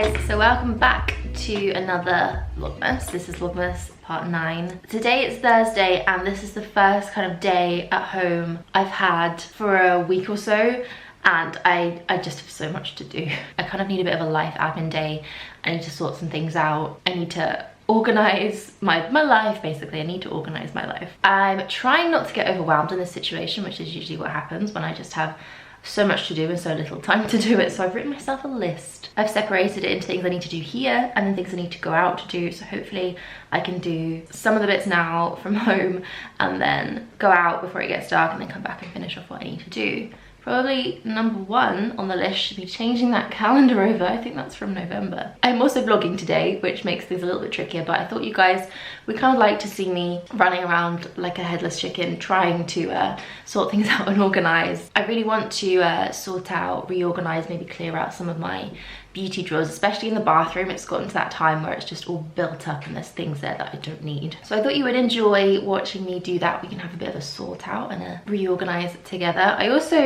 guys, so welcome back to another Vlogmas. This is Vlogmas part 9. Today it's Thursday and this is the first kind of day at home I've had for a week or so, and I just have so much to do. I kind of need a bit of a life admin day. I need to sort some things out. I need to organize my life, basically. I need to organize my life. I'm trying not to get overwhelmed in this situation, which is usually what happens when I just have so much to do and so little time to do it. So I've written myself a list. I've separated it into things I need to do here and then things I need to go out to do. So hopefully I can do some of the bits now from home and then go out before it gets dark and then come back and finish off what I need to do. Probably number 1 on the list should be changing that calendar over. I think that's from November. I'm also vlogging today, which makes things a little bit trickier, but I thought you guys would kind of like to see me running around like a headless chicken, trying to sort things out and organize. I really want to sort out, reorganize, maybe clear out some of my beauty drawers, especially in the bathroom. It's gotten to that time where it's just all built up and there's things there that I don't need. So I thought you would enjoy watching me do that. We can have a bit of a sort out and a reorganize together. I also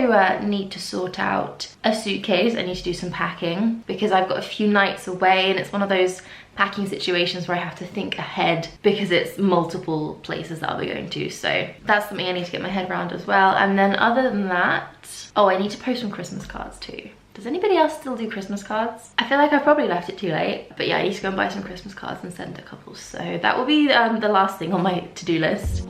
need to sort out a suitcase. I need to do some packing because I've got a few nights away and it's one of those packing situations where I have to think ahead because it's multiple places that I'll be going to. So that's something I need to get my head around as well. And then other than that, oh, I need to post some Christmas cards too. Does anybody else still do Christmas cards? I feel like I've probably left it too late, but yeah, I need to go and buy some Christmas cards and send a couple. So that will be the last thing on my to-do list.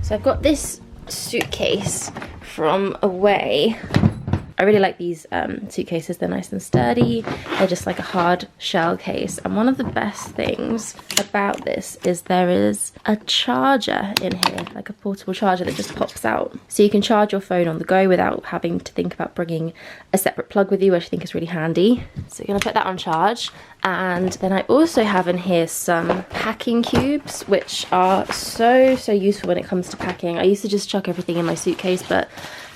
So I've got this suitcase from Away. I really like these suitcases. They're nice and sturdy. They're just like a hard shell case. And one of the best things about this is there is a charger in here, like a portable charger that just pops out. So you can charge your phone on the go without having to think about bringing a separate plug with you, which I think is really handy. So you're gonna put that on charge. And then I also have in here some packing cubes, which are so useful when it comes to packing. I used to just chuck everything in my suitcase, but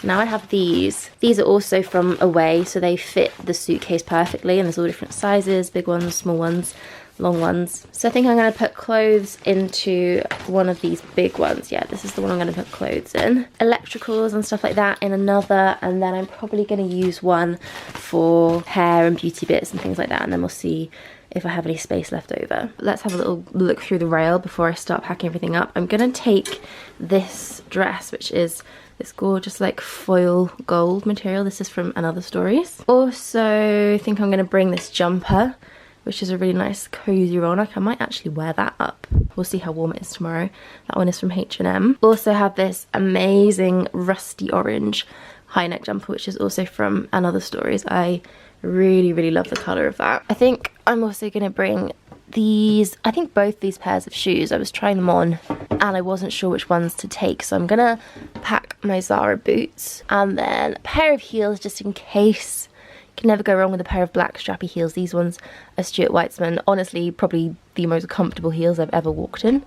now I have these. These are also from Away, so they fit the suitcase perfectly, and there's all different sizes, big ones, small ones, long ones. So I think I'm gonna put clothes into one of these big ones. Yeah, this is the one I'm gonna put clothes in. Electricals and stuff like that in another, and then I'm probably gonna use one for hair and beauty bits and things like that, and then we'll see if I have any space left over. Let's have a little look through the rail before I start packing everything up. I'm gonna take this dress, which is this gorgeous like foil gold material. This is from Another Stories. Also, I think I'm gonna bring this jumper, which is a really nice cozy roll neck. I might actually wear that up. We'll see how warm it is tomorrow. That one is from H&M. Also have this amazing rusty orange high neck jumper, which is also from Another Stories. I really love the color of that. I think I'm also gonna bring these, I think both these pairs of shoes. I was trying them on and I wasn't sure which ones to take, so I'm gonna pack my Zara boots and then a pair of heels just in case. Can never go wrong with a pair of black strappy heels. These ones are Stuart Weitzman. Honestly, probably the most comfortable heels I've ever walked in.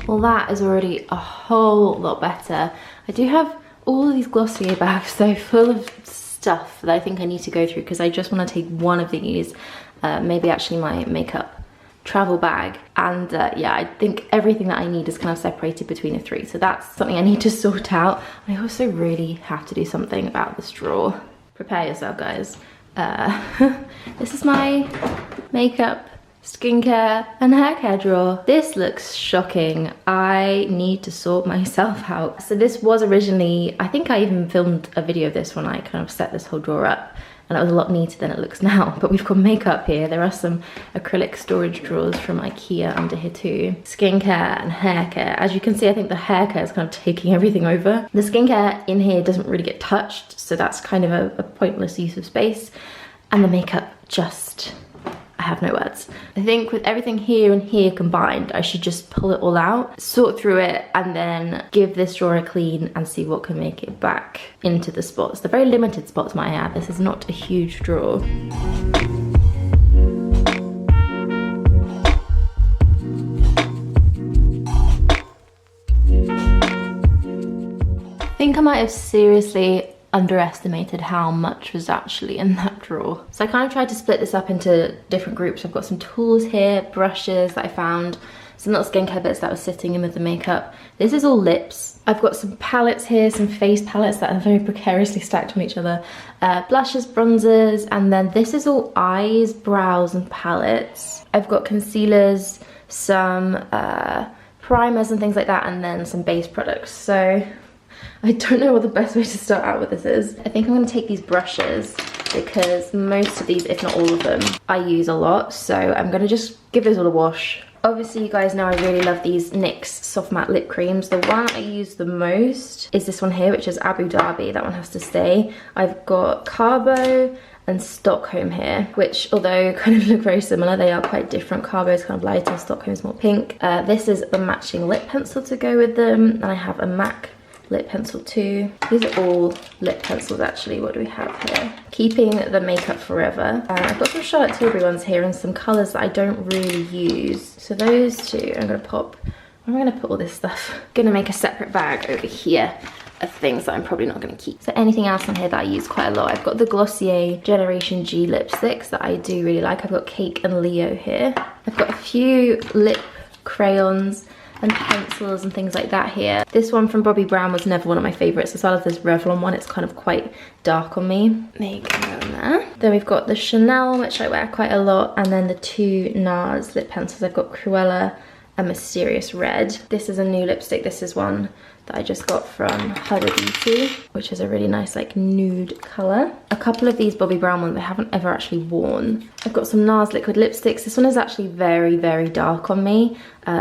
Well, that is already a whole lot better. I do have all of these Glossier bags though, full of stuff that I think I need to go through because I just want to take one of these, maybe actually my makeup travel bag, and yeah, I think everything that I need is kind of separated between the 3, so that's something I need to sort out. I also really have to do something about this drawer. Prepare yourself, guys. This is my makeup, skincare and hair care drawer. This looks shocking. I need to sort myself out. So this was originally, I think I even filmed a video of this when I kind of set this whole drawer up, and it was a lot neater than it looks now. But we've got makeup here. There are some acrylic storage drawers from IKEA under here too. Skincare and hair care. As you can see, I think the hair care is kind of taking everything over. The skincare in here doesn't really get touched, so that's kind of a pointless use of space. And the makeup just, I have no words. I think with everything here and here combined, I should just pull it all out, sort through it, and then give this drawer a clean and see what can make it back into the spots. The very limited spots, might I add. This is not a huge drawer. I think I might have seriously underestimated how much was actually in that drawer. So I kind of tried to split this up into different groups. I've got some tools here, brushes that I found, some little skincare bits that was sitting in with the makeup. This is all lips. I've got some palettes here, some face palettes that are very precariously stacked on each other. Blushes, bronzers, and then this is all eyes, brows, and palettes. I've got concealers, some primers and things like that, and then some base products. So I don't know what the best way to start out with this is. I think I'm going to take these brushes because most of these, if not all of them, I use a lot. So I'm going to just give those all a wash. Obviously, you guys know I really love these NYX Soft Matte Lip Creams. The one I use the most is this one here, which is Abu Dhabi. That one has to stay. I've got Cabo and Stockholm here, which although kind of look very similar, they are quite different. Cabo is kind of lighter, Stockholm is more pink. This is the matching lip pencil to go with them. And I have a MAC lip pencil too. These are all lip pencils actually. What do we have here? Keeping the makeup forever. I've got some Charlotte Tilbury ones here and some colours that I don't really use. So those two I'm gonna pop. Where am I gonna put all this stuff? I'm gonna make a separate bag over here of things that I'm probably not gonna keep. So anything else on here that I use quite a lot. I've got the Glossier Generation G lipsticks that I do really like. I've got Cake and Leo here. I've got a few lip crayons and pencils and things like that here. This one from Bobbi Brown was never one of my favourites, as well as this Revlon one. It's kind of quite dark on me. There you go on there. Then we've got the Chanel, which I wear quite a lot, and then the two NARS lip pencils. I've got Cruella and Mysterious Red. This is a new lipstick. This is one that I just got from Huda Beauty, which is a really nice like nude colour. A couple of these Bobbi Brown ones I haven't ever actually worn. I've got some NARS liquid lipsticks. This one is actually very, very dark on me.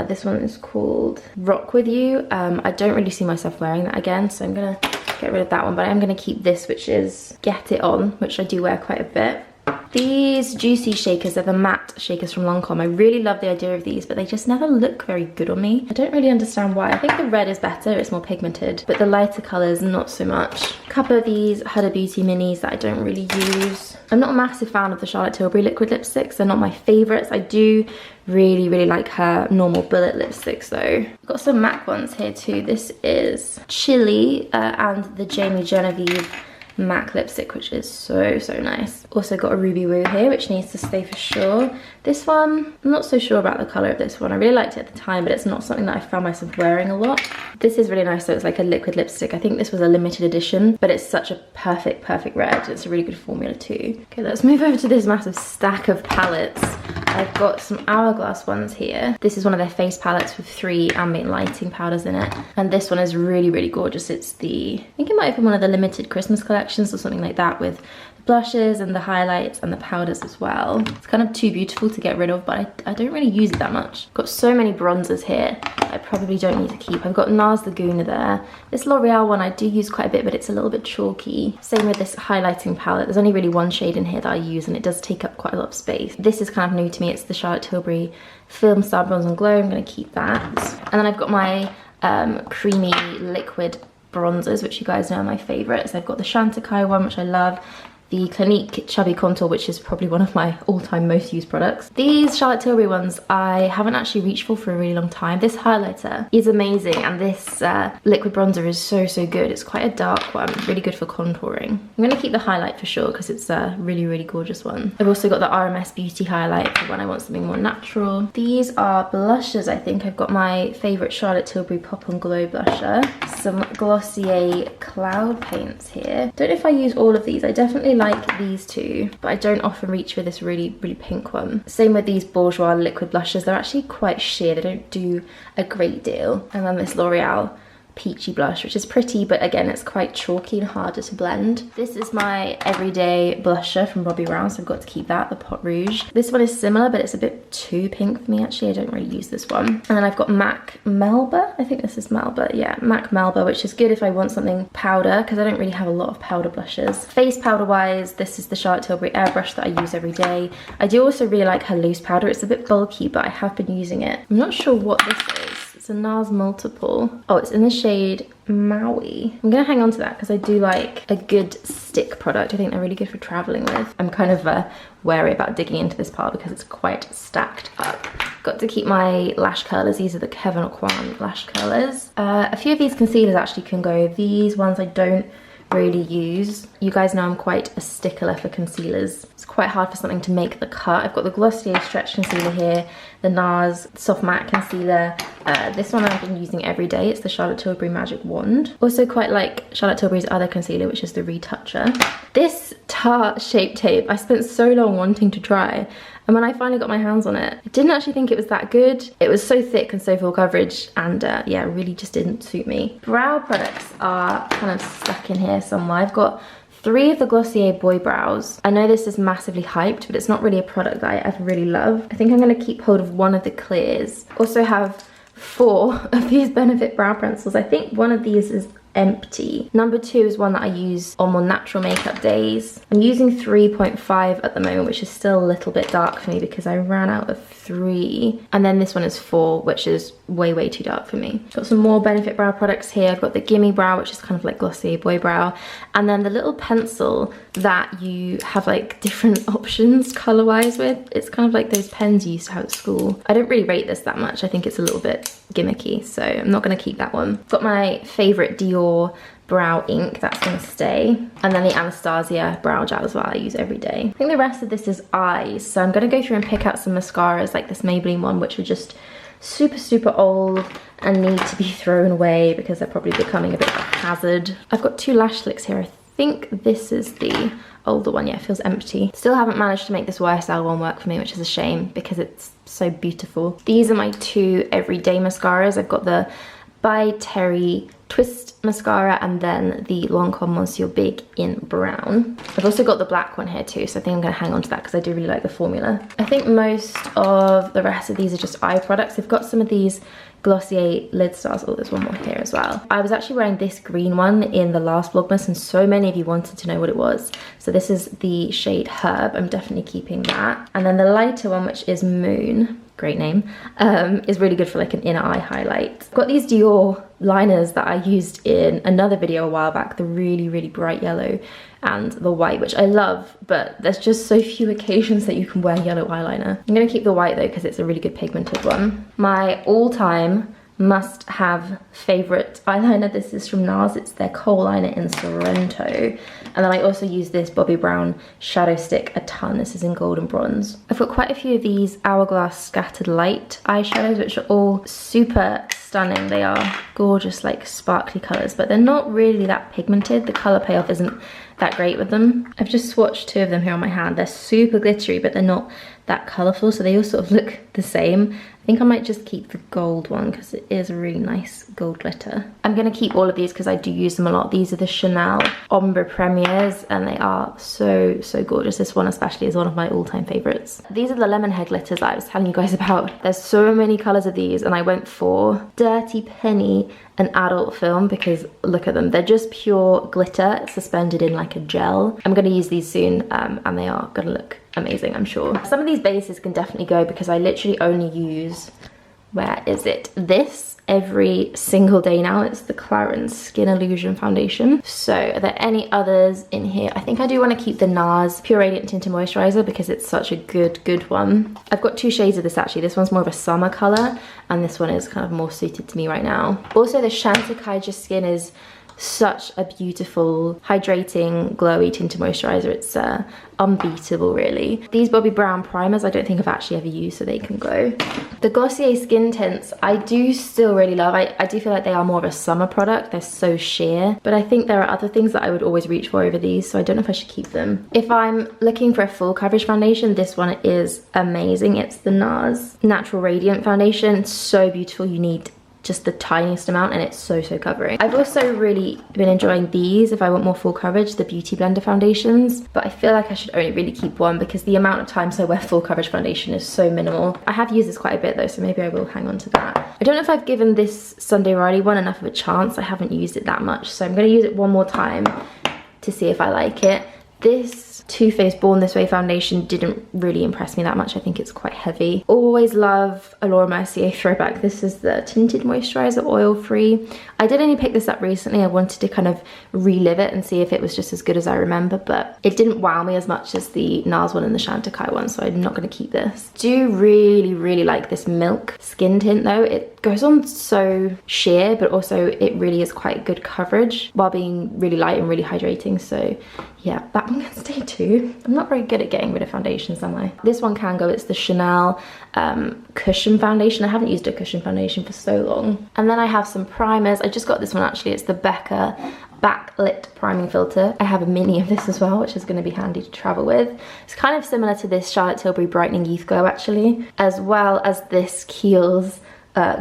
This one is called Rock With You. I don't really see myself wearing that again, so I'm gonna get rid of that one, but I'm gonna keep this, which is Get It On, which I do wear quite a bit. These Juicy shakers are the matte shakers from Lancome. I really love the idea of these, but they just never look very good on me. I don't really understand why. I think the red is better, it's more pigmented, but the lighter colours not so much. A couple of these Huda Beauty minis that I don't really use. I'm not a massive fan of the Charlotte Tilbury liquid lipsticks. They're not my favourites. I do really, really like her normal bullet lipsticks though. I've got some MAC ones here too. This is Chili and the Jamie Genevieve MAC lipstick, which is so nice. Also got a Ruby Woo here, which needs to stay for sure. This one, I'm not so sure about the colour of this one. I really liked it at the time, but it's not something that I found myself wearing a lot. This is really nice, so it's like a liquid lipstick. I think this was a limited edition, but it's such a perfect red. It's a really good formula too. Okay, let's move over to this massive stack of palettes. I've got some Hourglass ones here. This is one of their face palettes with 3 ambient lighting powders in it. And this one is really, really gorgeous. It's the, I think it might have been one of the limited Christmas collections or something like that, with the blushes and the highlights and the powders as well. It's kind of too beautiful to get rid of, but I don't really use it that much. I've got so many bronzers here I probably don't need to keep. I've got NARS Laguna there. This L'Oreal one I do use quite a bit, but it's a little bit chalky. Same with this highlighting palette. There's only really one shade in here that I use, and it does take up quite a lot of space. This is kind of new to me. It's the Charlotte Tilbury Film Star Bronze and Glow. I'm going to keep that. And then I've got my creamy liquid bronzers, which you guys know are my favourites. I've got the Chantecaille one, which I love. The Clinique Chubby Contour, which is probably one of my all-time most used products. These Charlotte Tilbury ones I haven't actually reached for a really long time. This highlighter is amazing, and this liquid bronzer is so good. It's quite a dark one, really good for contouring. I'm going to keep the highlight for sure because it's a really gorgeous one. I've also got the RMS Beauty highlight for when I want something more natural. These are blushes, I think. I've got my favourite Charlotte Tilbury Pop and Glow blusher. Some Glossier Cloud paints here. Don't know if I use all of these. I definitely like these two, but I don't often reach for this really pink one. Same with these Bourjois liquid blushes. They're actually quite sheer. They don't do a great deal. And then this L'Oreal peachy blush, which is pretty, but again, it's quite chalky and harder to blend. This is my everyday blusher from Bobbi Brown, so I've got to keep that, the Pot Rouge. This one is similar, but it's a bit too pink for me, actually. I don't really use this one. And then I've got MAC Melba. I think this is Melba. Yeah, MAC Melba, which is good if I want something powder, because I don't really have a lot of powder blushes. Face powder wise, this is the Charlotte Tilbury Airbrush that I use every day. I do also really like her loose powder. It's a bit bulky, but I have been using it. I'm not sure what this is. It's a NARS Multiple. Oh, it's in the shade Maui. I'm gonna hang on to that because I do like a good stick product. I think they're really good for traveling with. I'm kind of wary about digging into this part because it's quite stacked up. Got to keep my lash curlers. These are the Kevin Aucoin lash curlers. A few of these concealers actually can go. These ones I don't really use. You guys know I'm quite a stickler for concealers. It's quite hard for something to make the cut. I've got the Glossier Stretch Concealer here, the NARS Soft Matte Concealer. This one I've been using every day. It's the Charlotte Tilbury Magic Wand. Also quite like Charlotte Tilbury's other concealer, which is the Retoucher. This Tarte Shape Tape, I spent so long wanting to try. And when I finally got my hands on it, I didn't actually think it was that good. It was so thick and so full coverage, and yeah, it really just didn't suit me. Brow products are kind of stuck in here somewhere. I've got 3 of the Glossier Boy Brows. I know this is massively hyped, but it's not really a product that I ever really love. I think I'm gonna keep hold of one of the clears. Also have 4 of these Benefit Brow Pencils. I think one of these is empty. Number 2 is one that I use on more natural makeup days. I'm using 3.5 at the moment, which is still a little bit dark for me because I ran out of 3. And then this one is 4, which is way too dark for me. Got some more Benefit Brow products here. I've got the Gimme Brow, which is kind of like Glossier Boy Brow. And then the little pencil that you have like different options color-wise with. It's kind of like those pens you used to have at school. I don't really rate this that much. I think it's a little bit gimmicky, so I'm not gonna keep that one. Got my favorite Dior brow ink, that's gonna stay. And then the Anastasia brow gel as well, I use every day. I think the rest of this is eyes, so I'm gonna go through and pick out some mascaras like this Maybelline one, which are just super old and need to be thrown away because they're probably becoming a bit of a hazard. I've got 2 lash slicks here. I think this is the older one. Yeah, it feels empty. Still haven't managed to make this YSL one work for me, which is a shame because it's so beautiful. These are my 2 everyday mascaras. I've got the By Terry Twist mascara and then the Lancome Monsieur Big in brown. I've also got the black one here too, so I think I'm gonna hang on to that because I do really like the formula. I think most of the rest of these are just eye products. I've got some of these Glossier lid stars. Oh, there's one more here as well. I was actually wearing this green one in the last Vlogmas and so many of you wanted to know what it was. So this is the shade Herb. I'm definitely keeping that. And then the lighter one, which is Moon, great name, is really good for like an inner eye highlight. I've got these Dior liners that I used in another video a while back, the really bright yellow and the white, which I love, but there's just so few occasions that you can wear yellow eyeliner. I'm gonna keep the white though because it's a really good pigmented one. My all-time must-have favorite eyeliner, this is from NARS. It's their kohl liner in Sorrento. And then I also use this Bobbi Brown shadow stick a ton. This is in gold and bronze. I've got quite a few of these Hourglass Scattered Light eyeshadows, which are all super stunning. They are gorgeous, like sparkly colors, but they're not really that pigmented. The color payoff isn't that great with them. I've just swatched 2 of them here on my hand. They're super glittery, but they're not that colorful, so they all sort of look the same. I think I might just keep the gold one because it is a really nice gold glitter. I'm gonna keep all of these because I do use them a lot. These are the Chanel Ombre Premiers and they are so gorgeous. This one especially is one of my all-time favorites. These are the lemon hair glitters that I was telling you guys about. There's so many colors of these and I went for Dirty Penny and Adult Film because look at them. They're just pure glitter suspended in like a gel. I'm gonna use these soon and they are gonna look amazing, I'm sure. Some of these bases can definitely go because I literally only use, where is it? This every single day now. It's the Clarins Skin Illusion Foundation. So are there any others in here? I think I do want to keep the NARS Pure Radiant Tinted Moisturizer because it's such a good one. I've got 2 shades of this actually. This one's more of a summer color and this one is kind of more suited to me right now. Also the Chantecaille Skin is such a beautiful, hydrating, glowy tinted moisturizer. It's unbeatable, really. These Bobbi Brown primers I don't think I've actually ever used, so they can go. The Glossier skin tints I do still really love. I do feel like they are more of a summer product. They're so sheer, but I think there are other things that I would always reach for over these, so I don't know if I should keep them. If I'm looking for a full coverage foundation, this one is amazing. It's the NARS Natural Radiant Foundation. It's so beautiful. You need just the tiniest amount, and it's so covering. I've also really been enjoying these if I want more full coverage, the Beauty Blender foundations, but I feel like I should only really keep one because the amount of times I wear full coverage foundation is so minimal. I have used this quite a bit though, so maybe I will hang on to that. I don't know if I've given this Sunday Riley one enough of a chance. I haven't used it that much, so I'm going to use it one more time to see if I like it. This Too Faced Born This Way foundation didn't really impress me that much. I think it's quite heavy. Always love a Laura Mercier throwback. This is the Tinted Moisturizer, oil-free. I did only pick this up recently. I wanted to kind of relive it and see if it was just as good as I remember, but it didn't wow me as much as the NARS one and the Chantecaille one, so I'm not going to keep this. Do really like this Milk skin tint though. It goes on so sheer, but also it really is quite good coverage while being really light and really hydrating. So yeah, that one can stay too. I'm not very good at getting rid of foundations, am I? This one can go. It's the Chanel cushion foundation. I haven't used a cushion foundation for so long. And then I have some primers. I just got this one actually. It's the Becca Backlit Priming Filter. I have a mini of this as well, which is going to be handy to travel with. It's kind of similar to this Charlotte Tilbury Brightening Youth Glow actually, as well as this Kiehl's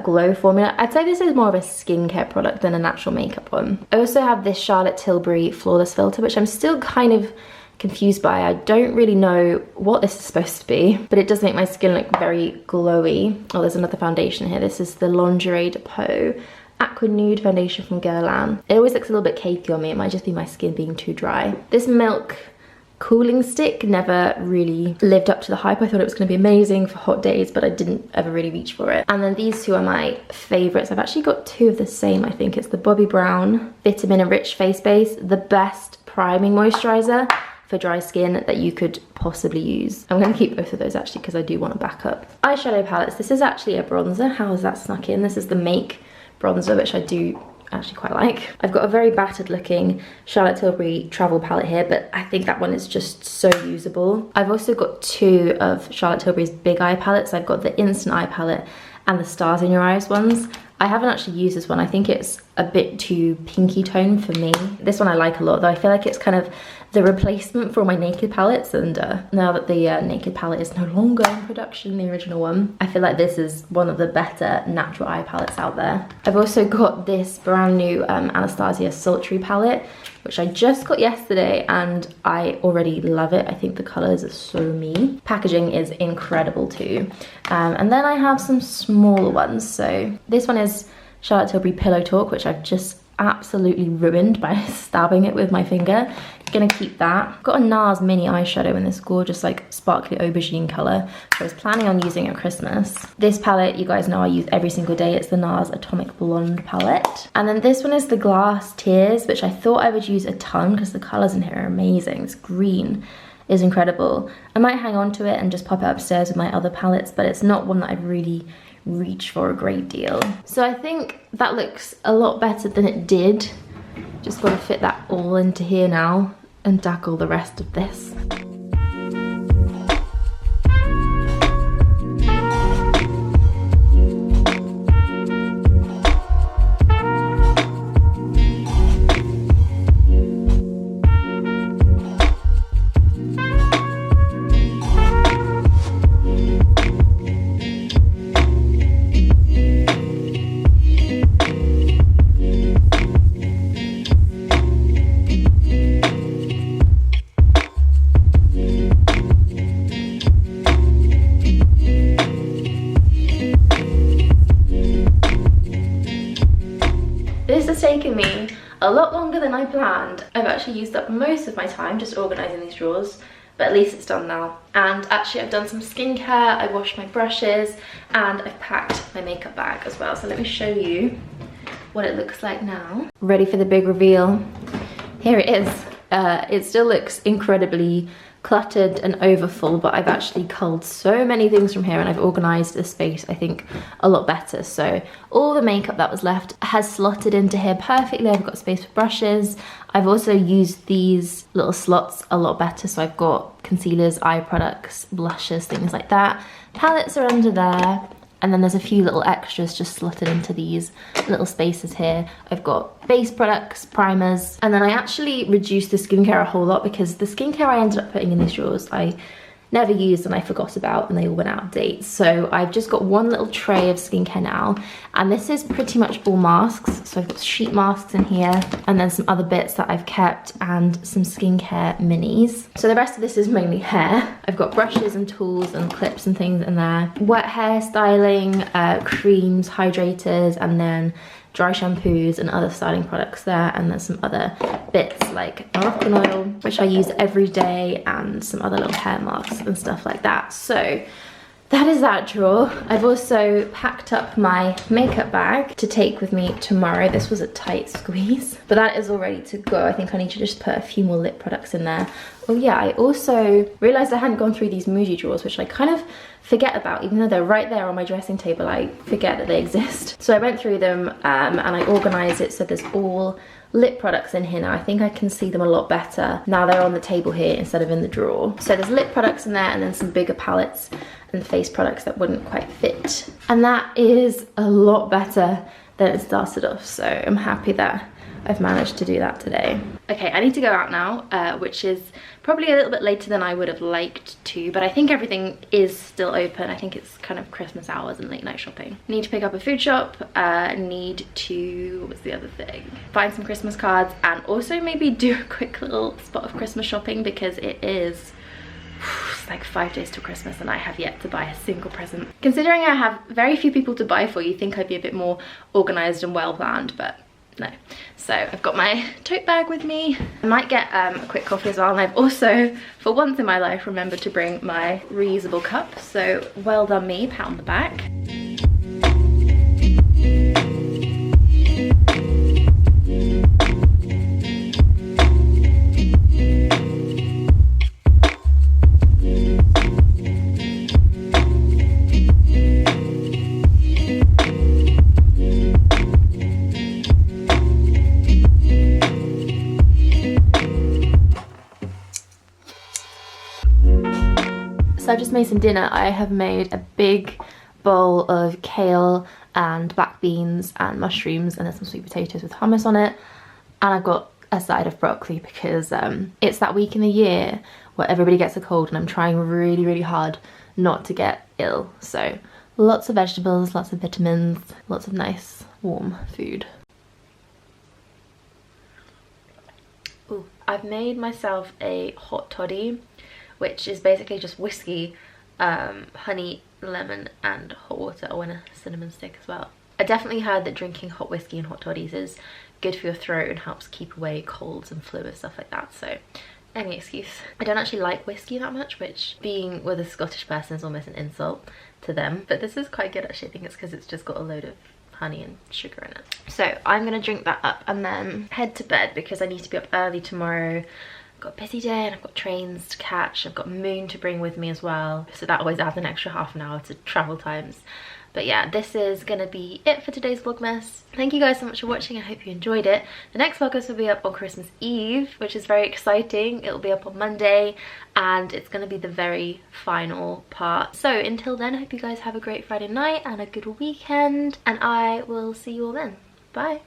glow formula. I'd say this is more of a skincare product than a natural makeup one. I also have this Charlotte Tilbury Flawless Filter, which I'm still kind of confused by. I don't really know what this is supposed to be, but it does make my skin look very glowy. Oh, there's another foundation here. This is the Lingerie Depot Aqua Nude foundation from Guerlain. It always looks a little bit cakey on me. It might just be my skin being too dry. This Milk cooling stick never really lived up to the hype. I thought it was going to be amazing for hot days, but I didn't ever really reach for it. And then these two are my favorites. I've actually got two of the same. I think it's the Bobbi Brown Vitamin Enriched Face Base, the best priming moisturizer for dry skin that you could possibly use. I'm going to keep both of those actually because I do want a backup. Eyeshadow palettes. This is actually a bronzer. How has that snuck in? This is the Make bronzer, which I do actually quite like. I've got a very battered looking Charlotte Tilbury travel palette here, but I think that one is just so usable. I've also got two of Charlotte Tilbury's big eye palettes. I've got the Instant Eye palette and the Stars in Your Eyes ones. I haven't actually used this one. I think it's a bit too pinky tone for me. This one I like a lot though. I feel like it's kind of the replacement for my Naked palettes, and now that the Naked palette is no longer in production, the original one, I feel like this is one of the better natural eye palettes out there. I've also got this brand new Anastasia Sultry palette, which I just got yesterday and I already love it. I think the colours are so me. Packaging is incredible too. And then I have some smaller ones. So this one is Charlotte Tilbury Pillow Talk, which I've just absolutely ruined by stabbing it with my finger. Gonna keep that. Got a NARS mini eyeshadow in this gorgeous like sparkly aubergine colour, which I was planning on using at Christmas. This palette, you guys know I use every single day. It's the NARS Atomic Blonde palette. And then this one is the Glass Tears, which I thought I would use a ton because the colours in here are amazing. This green is incredible. I might hang on to it and just pop it upstairs with my other palettes, but it's not one that I've really reached for a great deal. So I think that looks a lot better than it did. Just got to fit that all into here now and tackle the rest of this. Taken me a lot longer than I planned. I've actually used up most of my time just organising these drawers, but at least it's done now. And actually I've done some skincare, I washed my brushes, and I've packed my makeup bag as well. So let me show you what it looks like now. Ready for the big reveal. Here it is. It still looks incredibly cluttered and overfull, but I've actually culled so many things from here and I've organised the space, I think, a lot better. So all the makeup that was left has slotted into here perfectly. I've got space for brushes. I've also used these little slots a lot better, so I've got concealers, eye products, blushes, things like that. Palettes are under there. And then there's a few little extras just slotted into these little spaces here. I've got base products, primers, and then I actually reduced the skincare a whole lot because the skincare I ended up putting in these drawers, I never used and I forgot about, and they all went out of date. So I've just got one little tray of skincare now, and this is pretty much all masks. So I've got sheet masks in here, and then some other bits that I've kept, and some skincare minis. So the rest of this is mainly hair. I've got brushes and tools and clips and things in there. Wet hair styling, creams, hydrators, and then dry shampoos and other styling products there, and there's some other bits like Moroccan oil, which I use every day, and some other little hair masks and stuff like that. So that is that drawer. I've also packed up my makeup bag to take with me tomorrow. This was a tight squeeze, but that is all ready to go. I think I need to just put a few more lip products in there. Oh yeah, I also realized I hadn't gone through these Muji drawers, which I kind of forget about. Even though they're right there on my dressing table, I forget that they exist. So I went through them and I organized it so there's all lip products in here now. I think I can see them a lot better now they're on the table here instead of in the drawer. So there's lip products in there, and then some bigger palettes and face products that wouldn't quite fit. And that is a lot better than it started off, so I'm happy that I've managed to do that today. Okay, I need to go out now, which is probably a little bit later than I would have liked to, but I think everything is still open. I think it's kind of Christmas hours and late night shopping. Need to pick up a food shop, need to, what's the other thing? Find some Christmas cards, and also maybe do a quick little spot of Christmas shopping, because it is it's like 5 days till Christmas and I have yet to buy a single present. Considering I have very few people to buy for, you'd think I'd be a bit more organised and well planned, but no. So I've got my tote bag with me. I might get a quick coffee as well, and I've also, for once in my life, remembered to bring my reusable cup. So well done me, pat on the back. So I've just made some dinner. I have made a big bowl of kale and black beans and mushrooms, and there's some sweet potatoes with hummus on it. And I've got a side of broccoli because it's that week in the year where everybody gets a cold, and I'm trying really, really hard not to get ill. So lots of vegetables, lots of vitamins, lots of nice warm food. Ooh, I've made myself a hot toddy, which is basically just whiskey, honey, lemon and hot water, or in a cinnamon stick as well. I definitely heard that drinking hot whiskey and hot toddies is good for your throat and helps keep away colds and flu and stuff like that, so any excuse. I don't actually like whiskey that much, which being with a Scottish person is almost an insult to them, but this is quite good actually. I think it's because it's just got a load of honey and sugar in it. So I'm gonna drink that up and then head to bed because I need to be up early tomorrow. I've got a busy day and I've got trains to catch. I've got Moon to bring with me as well, so that always adds an extra half an hour to travel times. But yeah, this is gonna be it for today's Vlogmas. Thank you guys so much for watching. I hope you enjoyed it. The next Vlogmas will be up on Christmas Eve, which is very exciting. It'll be up on Monday and it's gonna be the very final part. So until then, I hope you guys have a great Friday night and a good weekend, and I will see you all then. Bye.